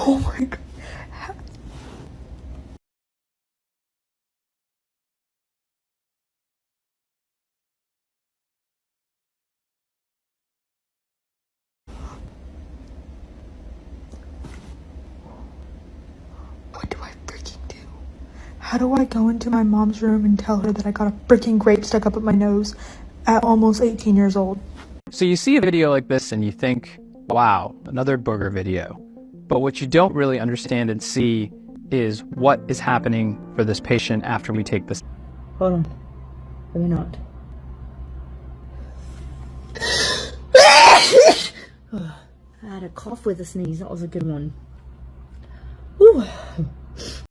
Oh my god. What do I freaking do? How do I go into my mom's room and tell her that I got a freaking grape stuck up my nose at almost 18 years old? So you see a video like this and you think, wow, another booger video. But what you don't really understand and see is what is happening for this patient after we take this. Hold on. Let me not. I had a cough with a sneeze. That was a good one. Ooh.